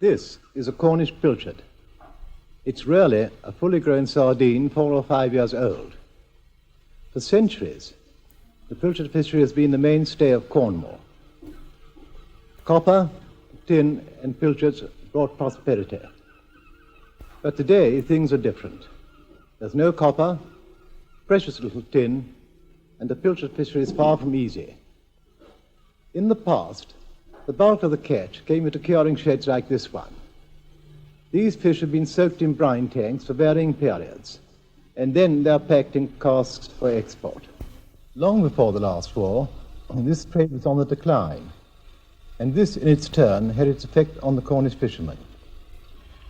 This is a Cornish pilchard. It's really a fully grown sardine, 4 or 5 years old. For centuries, the pilchard fishery has been the mainstay of Cornwall. Copper, tin, and pilchards brought prosperity. But today, things are different. There's no copper, precious little tin, and the pilchard fishery is far from easy. In the past, the bulk of the catch came into curing sheds like this one. These fish have been soaked in brine tanks for varying periods, and then they're packed in casks for export. Long before the last war, this trade was on the decline, and this, in its turn, had its effect on the Cornish fishermen.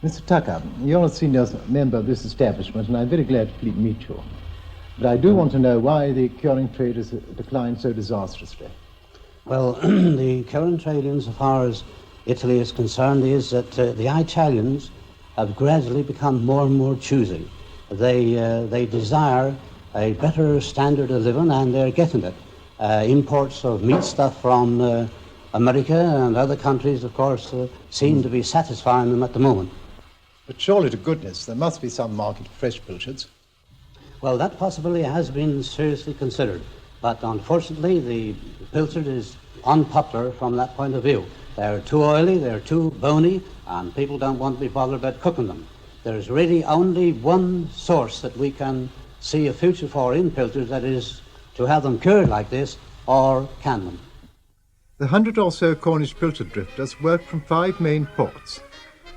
Mr. Tucker, you're a senior member of this establishment, and I'm very glad to meet you. But I do want to know why the curing trade has declined so disastrously. Well, the current trade, insofar as Italy is concerned, is that the Italians have gradually become more and more choosy. They desire a better standard of living, and they're getting it. Imports of meat stuff from America and other countries, of course, seem to be satisfying them at the moment. But surely to goodness, there must be some market for fresh pilchards. Well, that possibility has been seriously considered, but unfortunately the pilchard is unpopular from that point of view. They're too oily, they're too bony, and people don't want to be bothered about cooking them. There's really only one source that we can see a future for in pilchards, that is to have them cured like this or can them. The 100 or so Cornish pilchard drifters work from 5 main ports,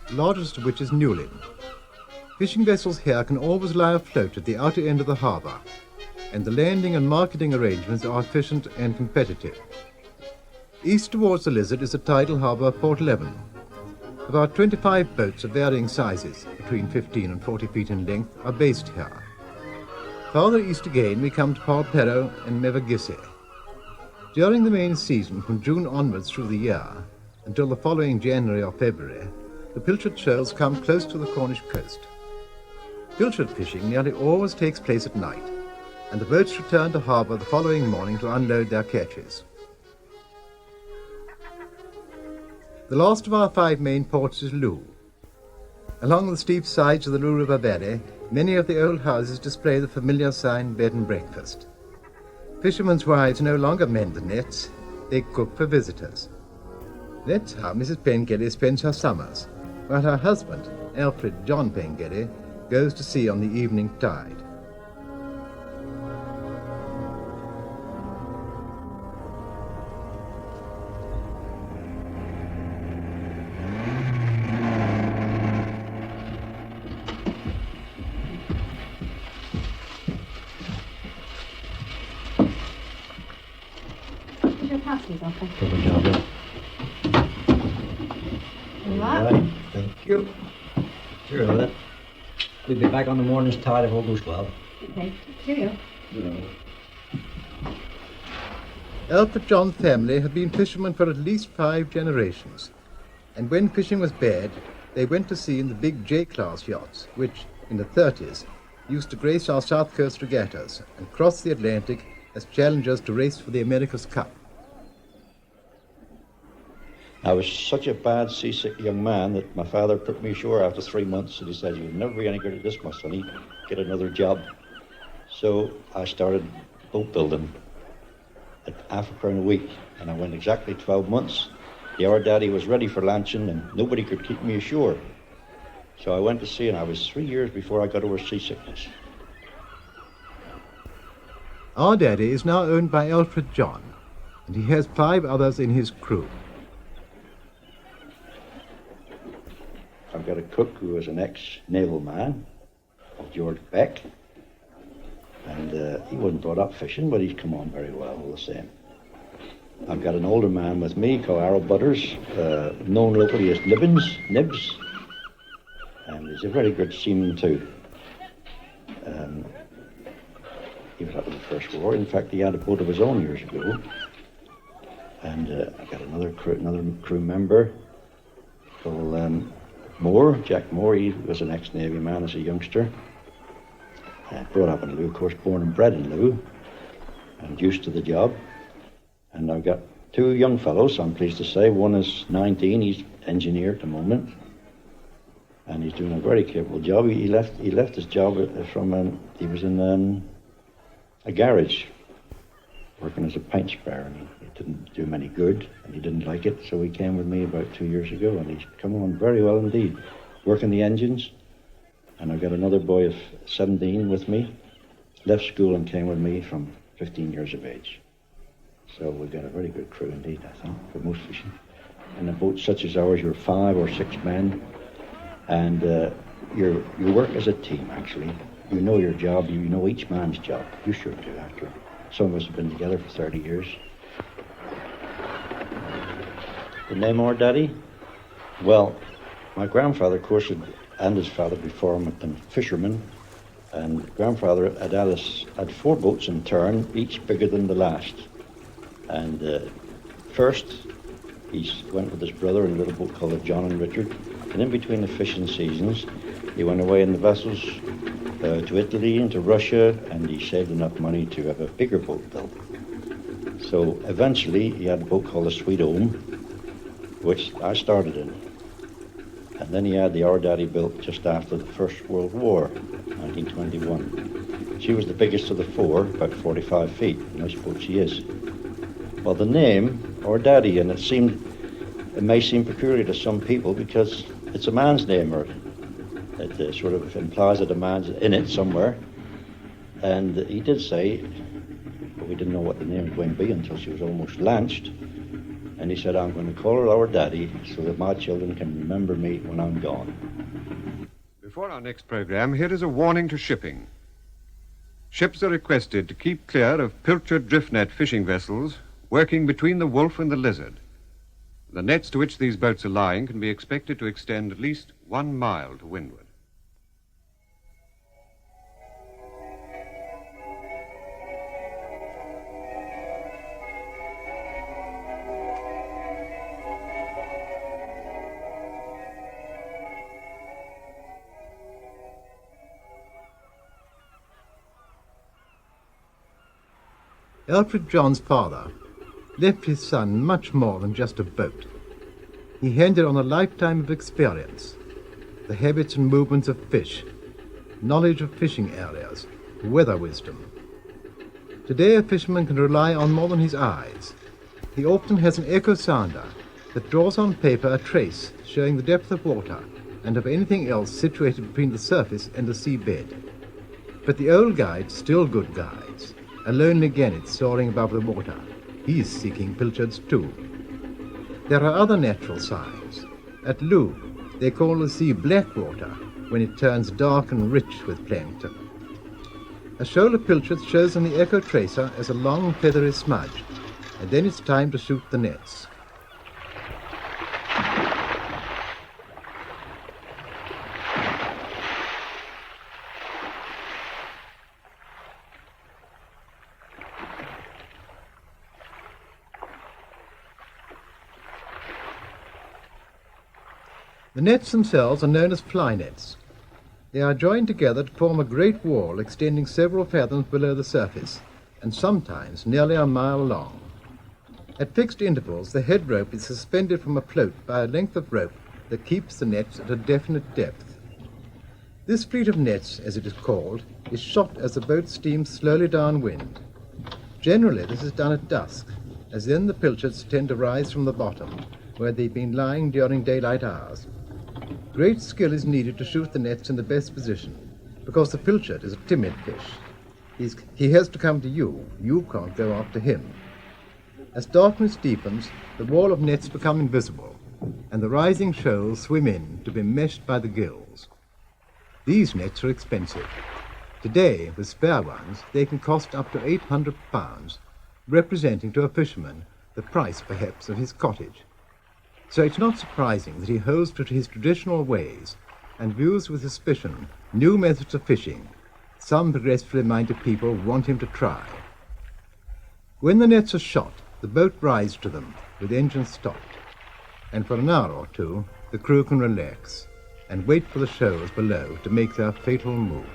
the largest of which is Newlyn. Fishing vessels here can always lie afloat at the outer end of the harbour, and the landing and marketing arrangements are efficient and competitive. East towards the Lizard is the tidal harbour of Porthleven. About 25 boats of varying sizes, between 15 and 40 feet in length, are based here. Farther east again we come to Porthleven and Mevagissey. During the main season, from June onwards through the year, until the following January or February, the pilchard shoals come close to the Cornish coast. Pilchard fishing nearly always takes place at night, and the boats return to harbour the following morning to unload their catches. The last of our 5 main ports is Looe. Along the steep sides of the Looe River valley, many of the old houses display the familiar sign bed and breakfast. Fishermen's wives no longer mend the nets, they cook for visitors. That's how Mrs. Pengelly spends her summers, while her husband, Alfred John Pengelly, goes to sea on the evening tide. Your passes, Alfred. Good job, yeah. Right. Thank you. Sure, then. We'll be back on the morning's tide if all goes well. Okay. Cheerio. Alfred John's family had been fishermen for at least 5 generations, and when fishing was bad, they went to sea in the big J-class yachts, which, in the 30s, used to grace our South Coast regattas and cross the Atlantic as challengers to race for the America's Cup. I was such a bad seasick young man that my father put me ashore after 3 months, and he said, "You'll never be any good at this, my sonny. Get another job." So I started boat building at £0.50 a week, and I went exactly 12 months. Our daddy was ready for launching, and nobody could keep me ashore. So I went to sea, and I was 3 years before I got over seasickness. Our daddy is now owned by Alfred John, and he has 5 others in his crew. I've got a cook who was an ex-naval man, of George Beck, and he wasn't brought up fishing, but he's come on very well all the same. I've got an older man with me called Arrow Butters, known locally as Nibs, and he's a very good seaman too. He was up in the First War. In fact, he had a boat of his own years ago. And I've got another crew member called Jack Moore. He was an ex-Navy man as a youngster. Brought up in Looe, of course, born and bred in Looe, and used to the job. And I've got two young fellows, I'm pleased to say. One is 19, he's engineer at the moment, and he's doing a very capable job. He left his job from, he was in a garage, working as a paint sprayer, and it didn't do him any good, and he didn't like it, so he came with me about 2 years ago, and he's come on very well indeed, working the engines. And I've got another boy of 17 with me, left school and came with me from 15 years of age. So we've got a very good crew indeed, I think, for most fishing. In a boat such as ours, you're 5 or 6 men, and you work as a team, actually. You know your job, you know each man's job. You sure do, after. Some of us have been together for 30 years. The name Our Daddy? Well, my grandfather, of course, and his father before him had been fishermen, and grandfather had 4 boats in turn, each bigger than the last. And first, he went with his brother in a little boat called the John and Richard, and in between the fishing seasons, he went away in the vessels to Italy and to Russia, and he saved enough money to have a bigger boat built. So eventually, he had a boat called the Sweet Home, which I started in. And then he had the Our Daddy built just after the First World War, 1921. She was the biggest of the 4, about 45 feet, and I suppose she is. Well, the name, Our Daddy, and it may seem peculiar to some people because it's a man's name, or it sort of implies that a man's in it somewhere. And he did say, but we didn't know what the name was going to be until she was almost launched. And he said, I'm going to call her Our Daddy so that my children can remember me when I'm gone. Before our next program, here is a warning to shipping. Ships are requested to keep clear of Pilchard drift net fishing vessels working between the Wolf and the Lizard. The nets to which these boats are lying can be expected to extend at least 1 mile to windward. Alfred John's father left his son much more than just a boat. He handed on a lifetime of experience, the habits and movements of fish, knowledge of fishing areas, weather wisdom. Today a fisherman can rely on more than his eyes. He often has an echo sounder that draws on paper a trace showing the depth of water and of anything else situated between the surface and the seabed. But the old guides, still good guides, a lonely gannet soaring above the water. He's seeking pilchards too. There are other natural signs. At Looe, they call the sea black water when it turns dark and rich with plankton. A shoal of pilchards shows on the echo tracer as a long feathery smudge, and then it's time to shoot the nets. The nets themselves are known as fly nets. They are joined together to form a great wall extending several fathoms below the surface, and sometimes nearly a mile long. At fixed intervals, the head rope is suspended from a float by a length of rope that keeps the nets at a definite depth. This fleet of nets, as it is called, is shot as the boat steams slowly downwind. Generally, this is done at dusk, as then the pilchards tend to rise from the bottom, where they've been lying during daylight hours. Great skill is needed to shoot the nets in the best position, because the pilchard is a timid fish. He has to come to you. You can't go after him. As darkness deepens, the wall of nets become invisible, and the rising shoals swim in to be meshed by the gills. These nets are expensive. Today, with spare ones, they can cost up to £800, representing to a fisherman the price, perhaps, of his cottage. So it's not surprising that he holds to his traditional ways and views with suspicion new methods of fishing some progressively minded people want him to try. When the nets are shot, the boat rides to them with engines stopped, and for an hour or two the crew can relax and wait for the shoals below to make their fatal move.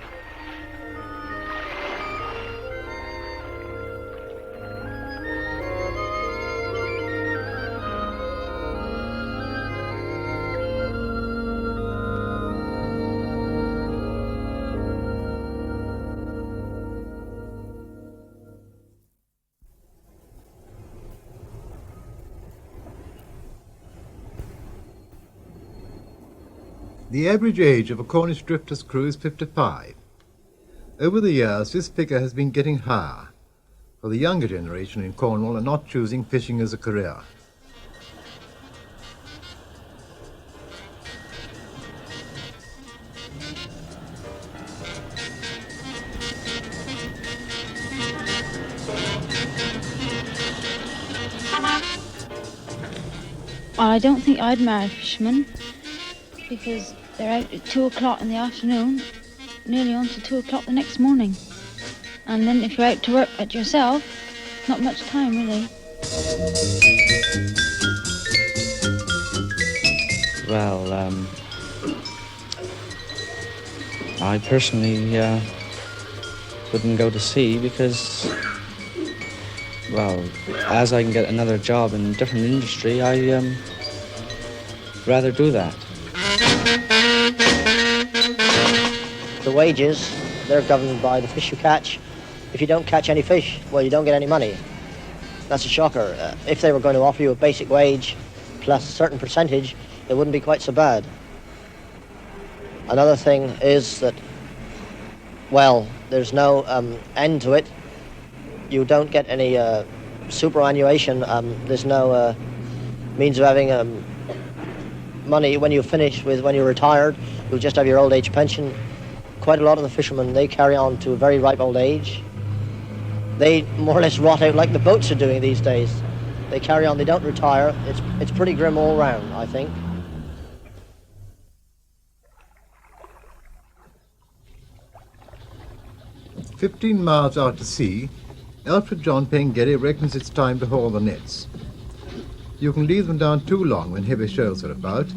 The average age of a Cornish drifter's crew is 55. Over the years, this figure has been getting higher, for the younger generation in Cornwall are not choosing fishing as a career. I don't think I'd marry fishermen because they're out at 2 o'clock in the afternoon, nearly on to 2 o'clock the next morning. And then if you're out to work at yourself, not much time really. Well, I personally wouldn't go to sea because, well, as I can get another job in a different industry, I rather do that. The wages, they're governed by the fish you catch. If you don't catch any fish, well, you don't get any money. That's a shocker. If they were going to offer you a basic wage plus a certain percentage, it wouldn't be quite so bad. Another thing is that, well, there's no end to it. You don't get any superannuation. There's no means of having money when you finish when you're retired. You'll just have your old age pension. Quite a lot of the fishermen, they carry on to a very ripe old age. They more or less rot out like the boats are doing these days. They carry on, they don't retire. It's pretty grim all round, I think. "15 miles out to sea, Alfred John Pengelly reckons it's time to haul the nets. You can leave them down too long when heavy shoals are about,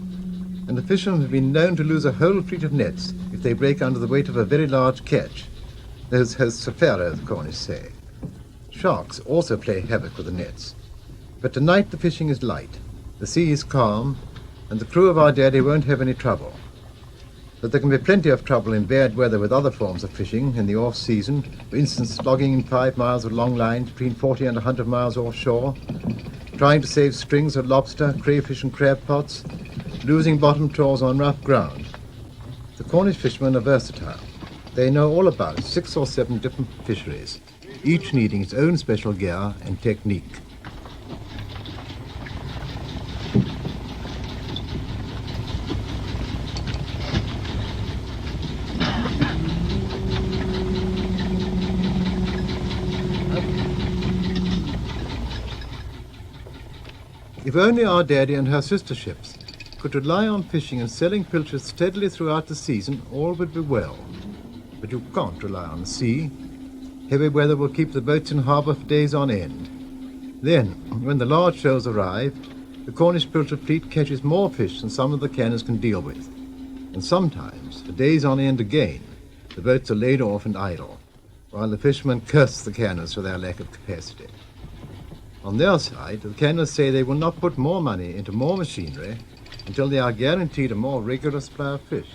and the fishermen have been known to lose a whole fleet of nets if they break under the weight of a very large catch. Those hosts are pharaoh, the Cornish say. Sharks also play havoc with the nets. But tonight the fishing is light, the sea is calm, and the crew of our daddy won't have any trouble. But there can be plenty of trouble in bad weather with other forms of fishing in the off-season, for instance slogging in 5 miles of long lines between 40 and 100 miles offshore, trying to save strings of lobster, crayfish and crab pots, losing bottom trawls on rough ground. The Cornish fishermen are versatile. They know all about 6 or 7 different fisheries, each needing its own special gear and technique. If only our daddy and her sister ships could rely on fishing and selling pilchards steadily throughout the season, all would be well. But you can't rely on the sea. Heavy weather will keep the boats in harbour for days on end. Then, when the large shoals arrive, the Cornish pilchard fleet catches more fish than some of the canners can deal with. And sometimes, for days on end again, the boats are laid off and idle, while the fishermen curse the canners for their lack of capacity. On their side, the canners say they will not put more money into more machinery until they are guaranteed a more regular supply of fish.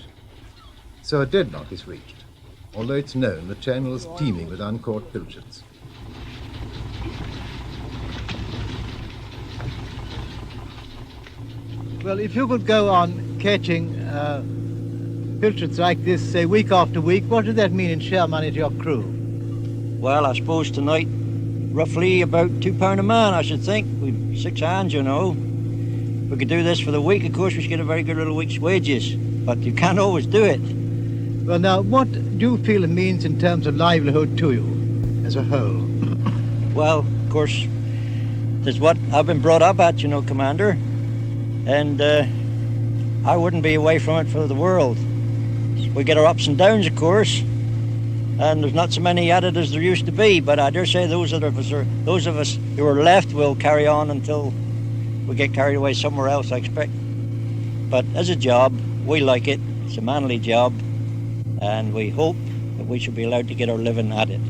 So a deadlock is reached, although it's known the channel is teeming with uncaught pilchards. Well, if you could go on catching pilchards like this, say, week after week, what does that mean in share money to your crew? Well, I suppose tonight, roughly about £2 a man, I should think. We've 6 hands, you know. If we could do this for the week, of course, we should get a very good little week's wages. But you can't always do it. Well, now, what do you feel it means in terms of livelihood to you as a whole? Well, of course, there's what I've been brought up at, you know, Commander. And I wouldn't be away from it for the world. We get our ups and downs, of course. And there's not so many at it as there used to be, but I dare say those of us who are left will carry on until we get carried away somewhere else, I expect. But as a job, we like it. It's a manly job, and we hope that we should be allowed to get our living at it.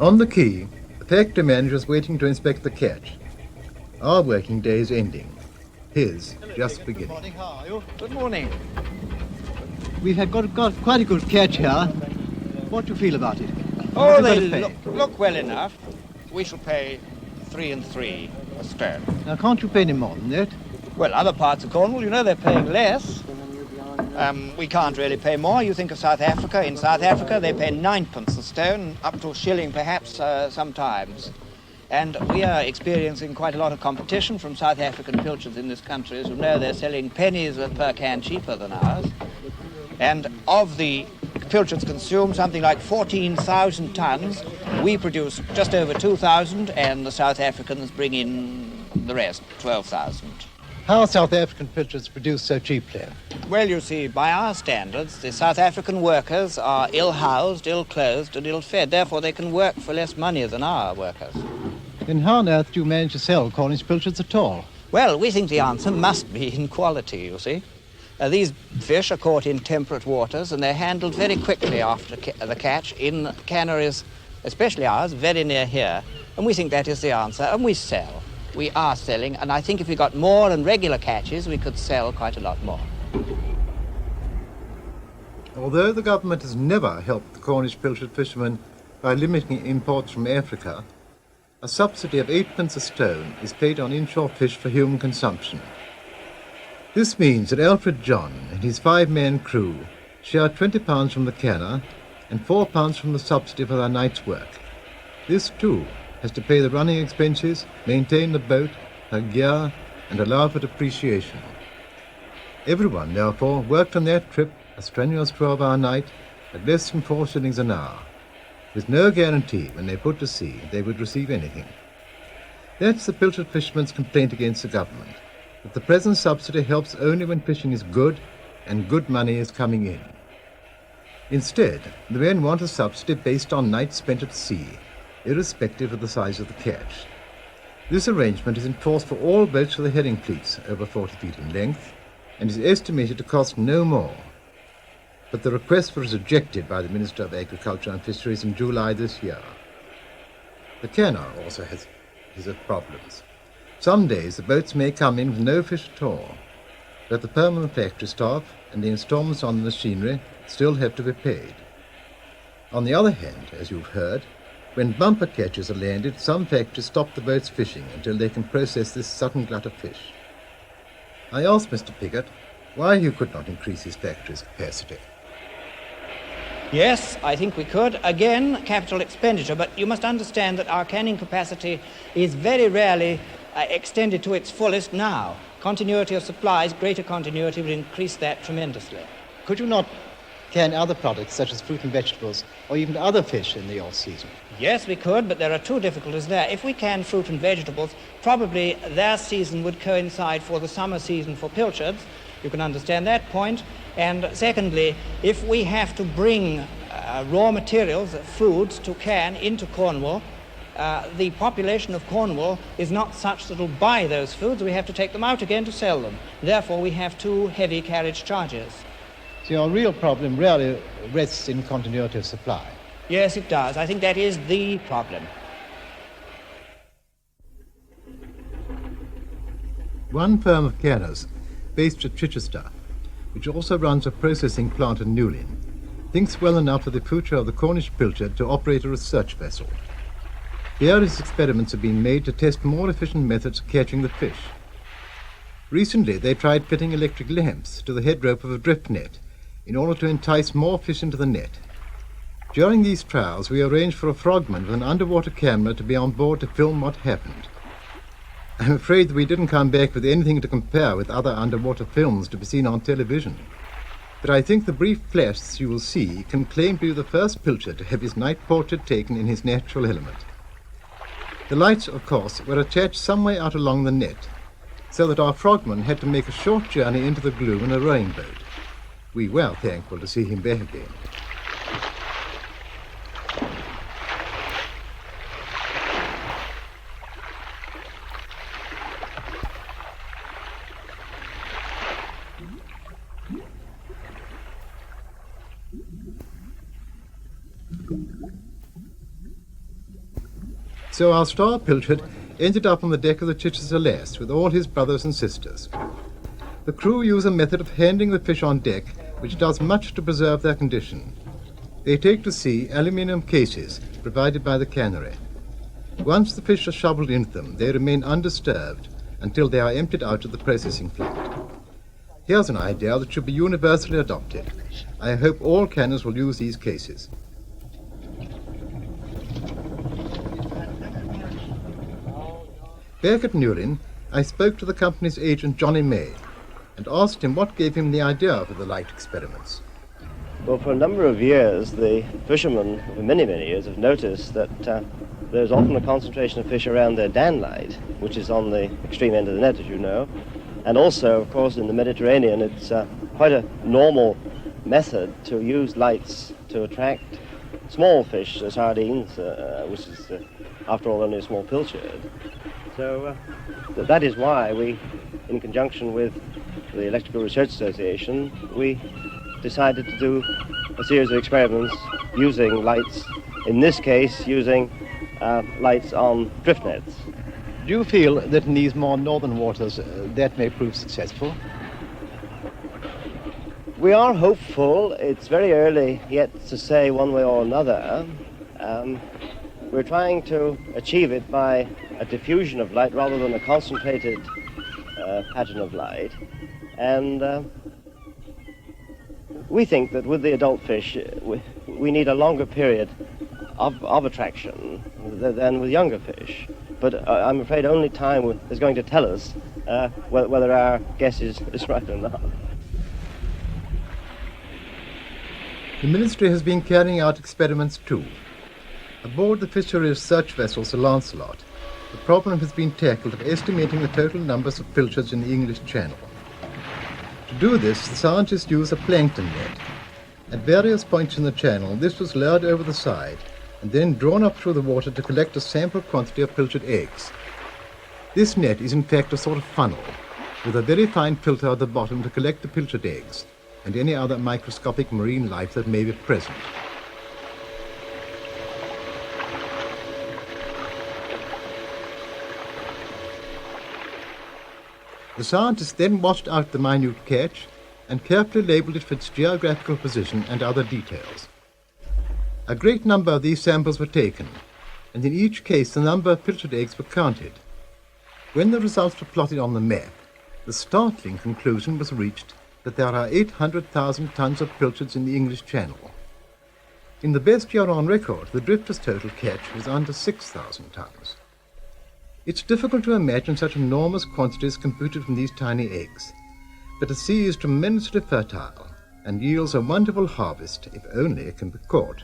On the quay, the factory manager is waiting to inspect the catch. Our working day is ending. His just beginning. How are you? Good morning. We've got quite a good catch here. What do you feel about it? Oh, What have you they got to pay? look well enough. We shall pay 3 and 3 a stone. Now, can't you pay any more than that? Well, other parts of Cornwall, you know, they're paying less. We can't really pay more. You think of South Africa. In South Africa, they pay 9pence a stone, up to a shilling perhaps sometimes. And we are experiencing quite a lot of competition from South African pilchards in this country. As you know, they're selling pennies per can cheaper than ours. And of the pilchards consumed something like 14,000 tons. We produce just over 2,000, and the South Africans bring in the rest, 12,000. How are South African pilchards produced so cheaply? Well, you see, by our standards, the South African workers are ill-housed, ill-clothed, and ill-fed. Therefore, they can work for less money than our workers. Then how on earth do you manage to sell Cornish pilchards at all? Well, we think the answer must be in quality, you see. These fish are caught in temperate waters, and they're handled very quickly after the catch in canneries, especially ours, very near here. And we think that is the answer, and we sell. We are selling, and I think if we got more and regular catches, we could sell quite a lot more. Although the government has never helped the Cornish pilchard fishermen by limiting imports from Africa, a subsidy of 8pence a stone is paid on inshore fish for human consumption. This means that Alfred John and his 5-man crew share £20 from the canner and £4 from the subsidy for their night's work. This, too, has to pay the running expenses, maintain the boat, her gear, and allow for depreciation. Everyone, therefore, worked on that trip a strenuous 12-hour night at less than 4 shillings an hour, with no guarantee when they put to sea they would receive anything. That's the pilchard fisherman's complaint against the government, that the present subsidy helps only when fishing is good and good money is coming in. Instead, the men want a subsidy based on nights spent at sea, irrespective of the size of the catch. This arrangement is enforced for all boats of the herring fleets over 40 feet in length and is estimated to cost no more. But the request was rejected by the Minister of Agriculture and Fisheries in July this year. The canner also has his problems. Some days the boats may come in with no fish at all, but the permanent factory staff and the instalments on the machinery still have to be paid. On the other hand, as you've heard, when bumper catches are landed, some factories stop the boats fishing until they can process this sudden glut of fish. I asked Mr. Piggott why he could not increase his factory's capacity. Yes, I think we could. Again, capital expenditure, but you must understand that our canning capacity is very rarely extended to its fullest now. Continuity of supplies, greater continuity would increase that tremendously. Could you not can other products such as fruit and vegetables or even other fish in the off-season? Yes, we could, but there are two difficulties there. If we can fruit and vegetables, probably their season would coincide for the summer season for pilchards. You can understand that point. And secondly, if we have to bring raw materials, foods, to can into Cornwall, the population of Cornwall is not such that will buy those foods. We have to take them out again to sell them. Therefore, we have too heavy carriage charges. So your real problem really rests in continuity of supply. Yes, it does. I think that is the problem. One firm of canners, based at Chichester, which also runs a processing plant in Newlyn, thinks well enough of the future of the Cornish pilchard to operate a research vessel. Various experiments have been made to test more efficient methods of catching the fish. Recently, they tried fitting electric lamps to the head rope of a drift net in order to entice more fish into the net. During these trials, we arranged for a frogman with an underwater camera to be on board to film what happened. I'm afraid that we didn't come back with anything to compare with other underwater films to be seen on television. But I think the brief flashes you will see can claim to be the first pilchard to have his night portrait taken in his natural element. The lights, of course, were attached some way out along the net, so that our frogman had to make a short journey into the gloom in a rowing boat. We were thankful to see him back again. So our star Pilchard ended up on the deck of the Chichester Lass with all his brothers and sisters. The crew use a method of handling the fish on deck which does much to preserve their condition. They take to sea aluminium cases provided by the cannery. Once the fish are shoveled into them, they remain undisturbed until they are emptied out of the processing plant. Here's an idea that should be universally adopted. I hope all canners will use these cases. Back at Newlyn, I spoke to the company's agent Johnny May and asked him what gave him the idea for the light experiments. Well, for a number of years, the fishermen, for many years, have noticed that there's often a concentration of fish around their Dan light, which is on the extreme end of the net, as you know. And also, of course, in the Mediterranean, it's quite a normal method to use lights to attract small fish, sardines, which is, after all, only a small pilchard. So that is why we, in conjunction with the Electrical Research Association, we decided to do a series of experiments using lights, in this case using lights on drift nets. Do you feel that in these more northern waters that may prove successful? We are hopeful. It's very early yet to say one way or another. We're trying to achieve it by a diffusion of light rather than a concentrated pattern of light. And we think that with the adult fish, we need a longer period of attraction than with younger fish. But I'm afraid only time is going to tell us whether our guess is right or not. The Ministry has been carrying out experiments too. Aboard the fishery research vessel Sir Lancelot, the problem has been tackled of estimating the total numbers of pilchards in the English Channel. To do this, the scientists used a plankton net. At various points in the channel, this was lowered over the side and then drawn up through the water to collect a sample quantity of pilchard eggs. This net is in fact a sort of funnel, with a very fine filter at the bottom to collect the pilchard eggs and any other microscopic marine life that may be present. The scientists then washed out the minute catch and carefully labelled it for its geographical position and other details. A great number of these samples were taken, and in each case the number of pilchard eggs were counted. When the results were plotted on the map, the startling conclusion was reached that there are 800,000 tons of pilchards in the English Channel. In the best year on record, the drifter's total catch was under 6,000 tons. It's difficult to imagine such enormous quantities computed from these tiny eggs, but the sea is tremendously fertile and yields a wonderful harvest if only it can be caught.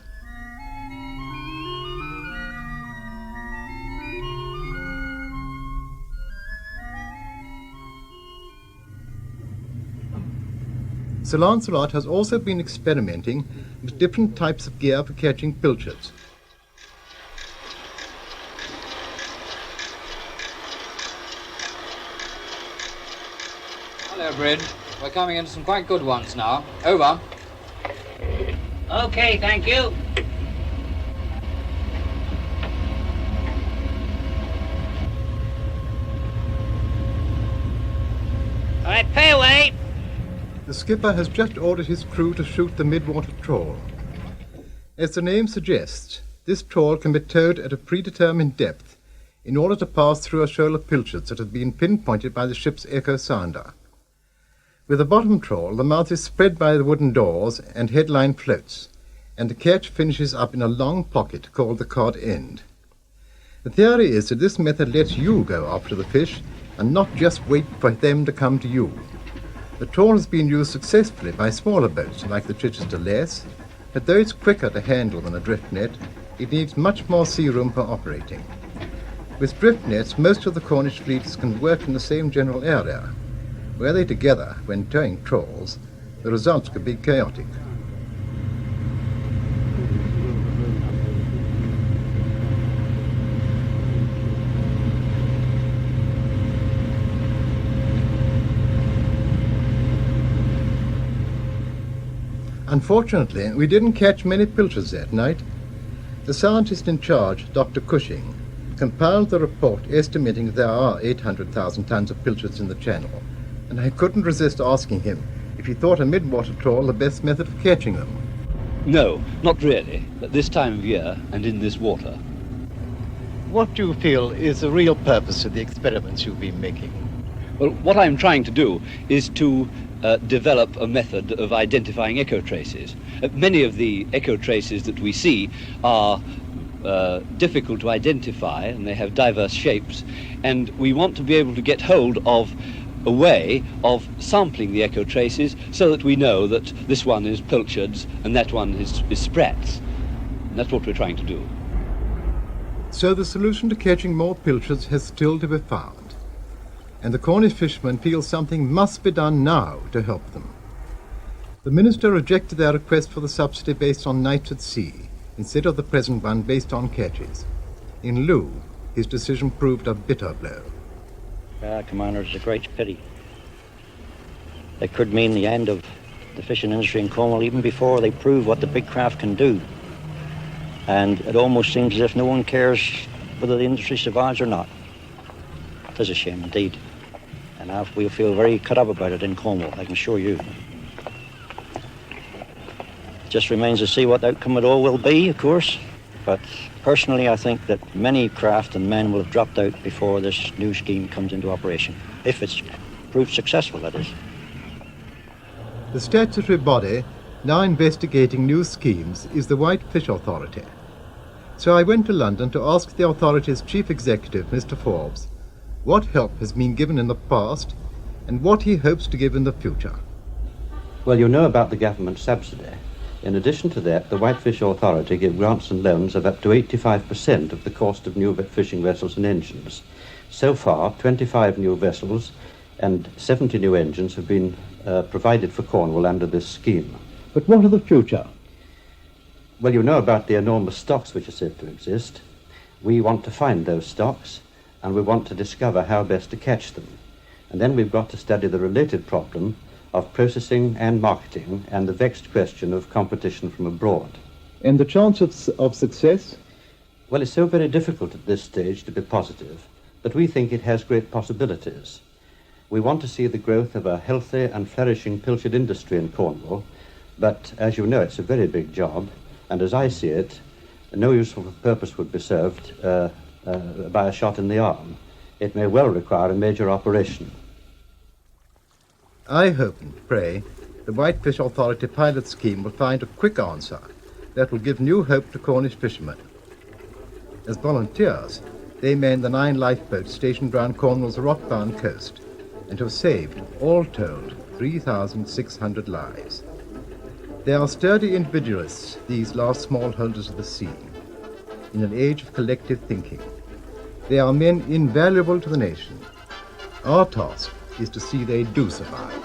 Sir Lancelot has also been experimenting with different types of gear for catching pilchards. Hello, Bridge. We're coming into some quite good ones now. Over. Okay, thank you. All right, pay away. The skipper has just ordered his crew to shoot the midwater trawl. As the name suggests, this trawl can be towed at a predetermined depth in order to pass through a shoal of pilchards that have been pinpointed by the ship's echo sounder. With the bottom trawl, the mouth is spread by the wooden doors and headline floats, and the catch finishes up in a long pocket called the cod end. The theory is that this method lets you go after the fish and not just wait for them to come to you. The trawl has been used successfully by smaller boats like the Chichester Lass, but though it's quicker to handle than a drift net, it needs much more sea room for operating. With drift nets, most of the Cornish fleets can work in the same general area. Were they together when towing trawls, the results could be chaotic. Unfortunately, we didn't catch many pilchards that night. The scientist in charge, Dr. Cushing, compiled the report estimating there are 800,000 tons of pilchards in the channel, and I couldn't resist asking him if he thought a mid-water trawl the best method of catching them. No, not really, at this time of year and in this water. What do you feel is the real purpose of the experiments you've been making? Well, what I'm trying to do is to develop a method of identifying echo traces. Many of the echo traces that we see are difficult to identify, and they have diverse shapes, and we want to be able to get hold of a way of sampling the echo traces so that we know that this one is pilchards and that one is sprats. And that's what we're trying to do. So the solution to catching more pilchards has still to be found, and the Cornish fishermen feel something must be done now to help them. The minister rejected their request for the subsidy based on nights at sea, instead of the present one based on catches. In Looe, his decision proved a bitter blow. Commander, it's a great pity. It could mean the end of the fishing industry in Cornwall even before they prove what the big craft can do. And it almost seems as if no one cares whether the industry survives or not. It is a shame indeed. And we'll feel very cut up about it in Cornwall, I can assure you. It just remains to see what the outcome it all will be, of course. But personally, I think that many craft and men will have dropped out before this new scheme comes into operation. If it's proved successful, that is. The statutory body now investigating new schemes is the White Fish Authority. So I went to London to ask the authority's chief executive, Mr. Forbes, what help has been given in the past and what he hopes to give in the future. Well, you know about the government subsidy. In addition to that, the Whitefish Authority give grants and loans of up to 85% of the cost of new fishing vessels and engines. So far, 25 new vessels and 70 new engines have been provided for Cornwall under this scheme. But what of the future? Well, you know about the enormous stocks which are said to exist. We want to find those stocks, and we want to discover how best to catch them. And then we've got to study the related problem of processing and marketing, and the vexed question of competition from abroad. And the chance of success? Well, it's so very difficult at this stage to be positive, but we think it has great possibilities. We want to see the growth of a healthy and flourishing pilchard industry in Cornwall, but as you know, it's a very big job, and as I see it, no useful purpose would be served by a shot in the arm. It may well require a major operation. I hope and pray the Whitefish Authority pilot scheme will find a quick answer that will give new hope to Cornish fishermen. As volunteers, they man the 9 lifeboats stationed round Cornwall's rock-bound coast and have saved, all told, 3,600 lives. They are sturdy individualists, these last smallholders of the sea, in an age of collective thinking. They are men invaluable to the nation. Our task is to see they do survive.